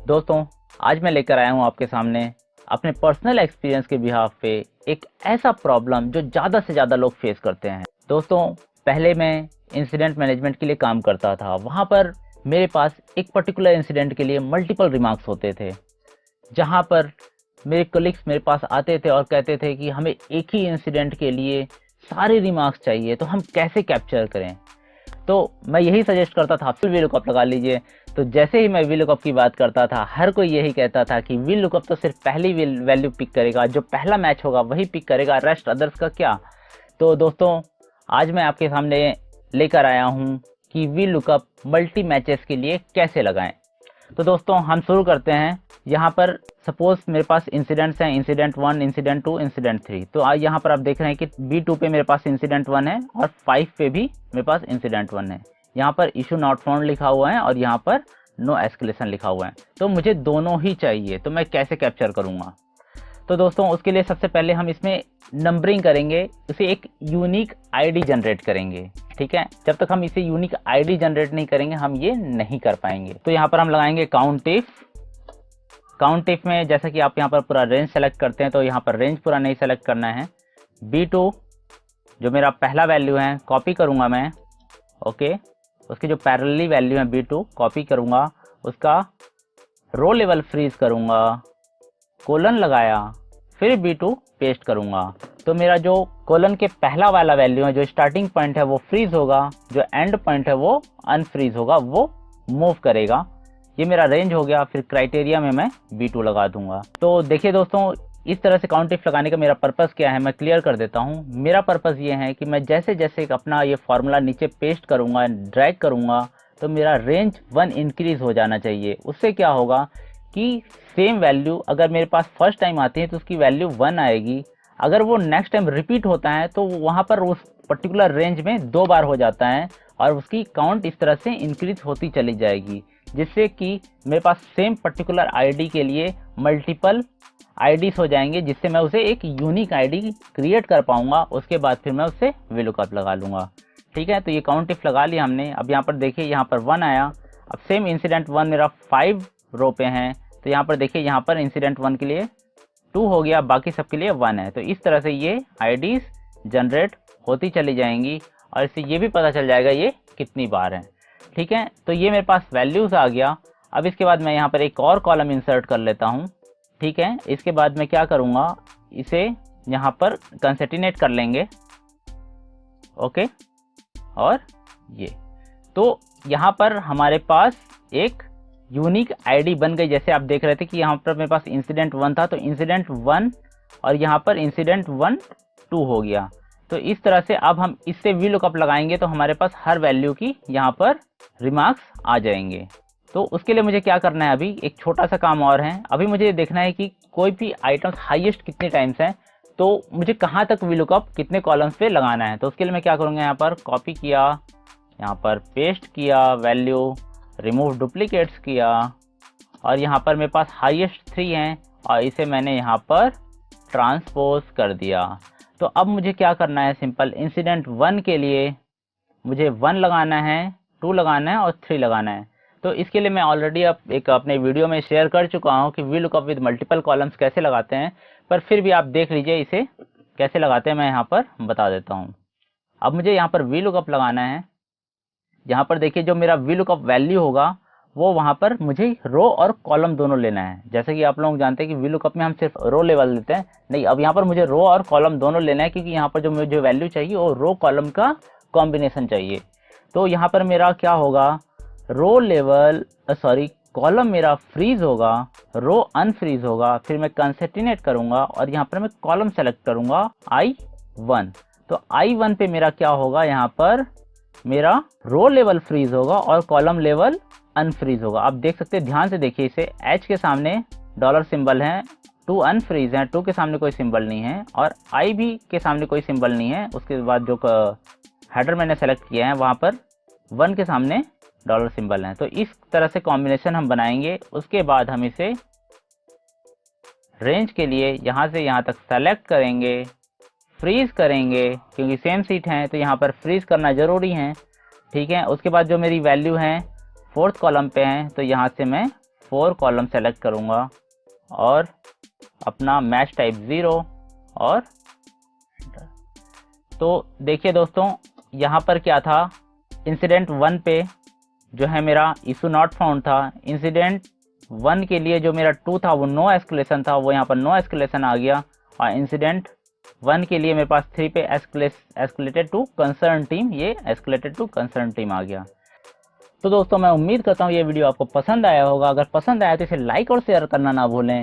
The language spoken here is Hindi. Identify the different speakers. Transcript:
Speaker 1: दोस्तों, आज मैं लेकर आया हूं आपके सामने अपने पर्सनल एक्सपीरियंस के बिहाफ पे एक ऐसा प्रॉब्लम जो ज़्यादा से ज़्यादा लोग फेस करते हैं। दोस्तों, पहले मैं इंसिडेंट मैनेजमेंट के लिए काम करता था। वहाँ पर मेरे पास एक पर्टिकुलर इंसिडेंट के लिए मल्टीपल रिमार्क्स होते थे, जहाँ पर मेरे कलीग्स मेरे पास आते थे और कहते थे कि हमें एक ही इंसिडेंट के लिए सारे रिमार्क्स चाहिए, तो हम कैसे कैप्चर करें। तो मैं यही सजेस्ट करता था, फिर वी लुकअप लगा लीजिए। तो जैसे ही मैं वी लुकअप की बात करता था, हर कोई यही कहता था कि वी लुकअप तो सिर्फ पहली वैल्यू पिक करेगा, जो पहला मैच होगा वही पिक करेगा, रेस्ट अदर्स का क्या। तो दोस्तों, आज मैं आपके सामने लेकर आया हूँ कि वी लुकअप मल्टी मैचेस के लिए कैसे लगाएं। तो दोस्तों, हम शुरू करते हैं। यहाँ पर सपोज मेरे पास इंसिडेंट्स हैं, इंसिडेंट 1, इंसिडेंट 2, इंसिडेंट 3। तो यहाँ पर आप देख रहे हैं कि B2 पे मेरे पास इंसिडेंट 1 है और 5 पे भी मेरे पास इंसिडेंट 1 है। यहाँ पर इशू नॉट फाउंड लिखा हुआ है और यहाँ पर नो एस्केलेशन लिखा हुआ है। तो मुझे दोनों ही चाहिए, तो मैं कैसे कैप्चर करूँगा। तो दोस्तों, उसके लिए सबसे पहले हम इसमें नंबरिंग करेंगे, उसे एक यूनिक आईडी जनरेट करेंगे। ठीक है, जब तक हम इसे यूनिक आईडी जनरेट नहीं करेंगे हम ये नहीं कर पाएंगे। तो यहाँ पर हम लगाएंगे काउंट इफ में जैसा कि आप यहाँ पर पूरा रेंज सेलेक्ट करते हैं, तो यहाँ पर रेंज पूरा नहीं सेलेक्ट करना है। B2 जो मेरा पहला वैल्यू है कॉपी करूँगा मैं। ओके, उसकी जो पैरेलली वैल्यू है B2 कॉपी करूँगा, उसका रो लेवल फ्रीज करूँगा, कोलन लगाया, फिर B2 पेस्ट करूँगा। तो मेरा जो कोलन के पहला वाला वैल्यू है, जो स्टार्टिंग पॉइंट है वो फ्रीज होगा, जो एंड पॉइंट है वो अनफ्रीज होगा, वो मूव करेगा। ये मेरा रेंज हो गया। फिर क्राइटेरिया में मैं B2 लगा दूंगा। तो देखिए दोस्तों, इस तरह से काउंट इफ लगाने का मेरा पर्पस क्या है, मैं क्लियर कर देता हूँ। मेरा पर्पस ये है कि मैं जैसे जैसे अपना ये फॉर्मूला नीचे पेस्ट करूँगा, ड्रैग करूँगा, तो मेरा रेंज 1 इंक्रीज हो जाना चाहिए। उससे क्या होगा कि सेम वैल्यू अगर मेरे पास फर्स्ट टाइम आती है तो उसकी वैल्यू 1 आएगी। अगर वो नेक्स्ट टाइम रिपीट होता है तो वहाँ पर उस पर्टिकुलर रेंज में 2 बार हो जाता है और उसकी काउंट इस तरह से इंक्रीज होती चली जाएगी, जिससे कि मेरे पास सेम पर्टिकुलर आईडी के लिए मल्टीपल आईडीज हो जाएंगे, जिससे मैं उसे एक यूनिक आईडी क्रिएट कर पाऊंगा। उसके बाद फिर मैं उससे वी लुकअप लगा लूँगा। ठीक है, तो ये काउंट इफ लगा लिया हमने। अब यहाँ पर देखिए, यहाँ पर 1 आया। अब सेम इंसिडेंट 1 मेरा 5 रो पे हैं, तो यहाँ पर देखिए, यहाँ पर इंसिडेंट 1 के लिए 2 हो गया, बाकी सब के लिए 1 है। तो इस तरह से ये आईडीज जनरेट होती चली जाएंगी और इससे ये भी पता चल जाएगा ये कितनी बार है। ठीक है, तो ये मेरे पास वैल्यूज आ गया। अब इसके बाद मैं यहाँ पर एक और कॉलम इंसर्ट कर लेता हूँ। ठीक है, इसके बाद मैं क्या करूँगा, इसे यहाँ पर कंसेटिनेट कर लेंगे। ओके, और ये तो यहाँ पर हमारे पास एक यूनिक आईडी बन गई। जैसे आप देख रहे थे कि यहाँ पर मेरे पास इंसिडेंट 1 था, तो इंसिडेंट 1 और यहाँ पर इंसिडेंट 1 2 हो गया। तो इस तरह से अब हम इससे वी लुकअप लगाएंगे तो हमारे पास हर वैल्यू की यहाँ पर रिमार्क्स आ जाएंगे। तो उसके लिए मुझे क्या करना है, अभी एक छोटा सा काम और है। अभी मुझे देखना है कि कोई भी आइटम्स हाईएस्ट कितने टाइम्स हैं, तो मुझे कहाँ तक वी लुकअप कितने कॉलम्स पे लगाना है। तो उसके लिए मैं क्या करूँगा, यहाँ पर कॉपी किया, यहाँ पर पेस्ट किया वैल्यू, रिमूव डुप्लीकेट्स किया और यहाँ पर मेरे पास हाईएस्ट 3 हैं और इसे मैंने यहाँ पर ट्रांसपोज कर दिया। तो अब मुझे क्या करना है, सिंपल इंसिडेंट 1 के लिए मुझे 1 लगाना है, 2 लगाना है और 3 लगाना है। तो इसके लिए मैं ऑलरेडी एक अपने वीडियो में शेयर कर चुका हूँ कि V lookup with multiple columns कैसे लगाते हैं, पर फिर भी आप देख लीजिए इसे कैसे लगाते हैं, मैं यहाँ पर बता देता हूँ। अब मुझे यहाँ पर वी लुकअप लगाना है। यहाँ पर देखिए, जो मेरा वी लुकअप वैल्यू होगा वो वहाँ पर मुझे रो और कॉलम दोनों लेना है। जैसे कि आप लोग जानते हैं कि वी लुकअप में हम सिर्फ रो लेवल लेते हैं, नहीं, अब यहाँ पर मुझे रो और कॉलम दोनों लेना है, क्योंकि यहाँ पर जो मुझे वैल्यू चाहिए वो रो कॉलम का कॉम्बिनेशन चाहिए। तो यहाँ पर मेरा क्या होगा, रो लेवल कॉलम मेरा फ्रीज होगा, रो अनफ्रीज होगा। फिर मैं कंसेटिनेट करूंगा और यहाँ पर मैं कॉलम सेलेक्ट करूंगा I1। तो I1 पे मेरा क्या होगा, यहाँ पर मेरा रो लेवल फ्रीज होगा और कॉलम लेवल अनफ्रीज होगा। आप देख सकते हैं, ध्यान से देखिए, इसे H के सामने डॉलर सिंबल है, 2 अनफ्रीज है, 2 के सामने कोई सिंबल नहीं है और I भी के सामने कोई सिंबल नहीं है। उसके बाद जो हेडर मैंने सेलेक्ट किया है वहाँ पर 1 के सामने डॉलर सिंबल है। तो इस तरह से कॉम्बिनेशन हम बनाएंगे। उसके बाद हम इसे रेंज के लिए यहाँ से यहाँ तक सेलेक्ट करेंगे, फ्रीज करेंगे, क्योंकि सेम सीट है तो यहाँ पर फ्रीज करना ज़रूरी है। ठीक है, उसके बाद जो मेरी वैल्यू है 4th कॉलम पे है, तो यहाँ से मैं 4 कॉलम सेलेक्ट करूँगा और अपना मैच टाइप 0 और तो देखिए दोस्तों यहाँ पर क्या था, इंसिडेंट 1 पे जो है मेरा इशू नॉट फाउंड था। इंसिडेंट 1 के लिए जो मेरा 2 था वो नो एस्केलेशन था, वो यहाँ पर नो एस्केलेशन आ गया। और इंसिडेंट 1 के लिए मेरे पास 3 पे एस्केलेटेड टू कंसर्न टीम, ये एस्केलेटेड टू कंसर्न टीम आ गया। तो दोस्तों मैं उम्मीद करता हूँ ये वीडियो आपको पसंद आया होगा। अगर पसंद आया तो इसे लाइक और शेयर करना ना भूलें।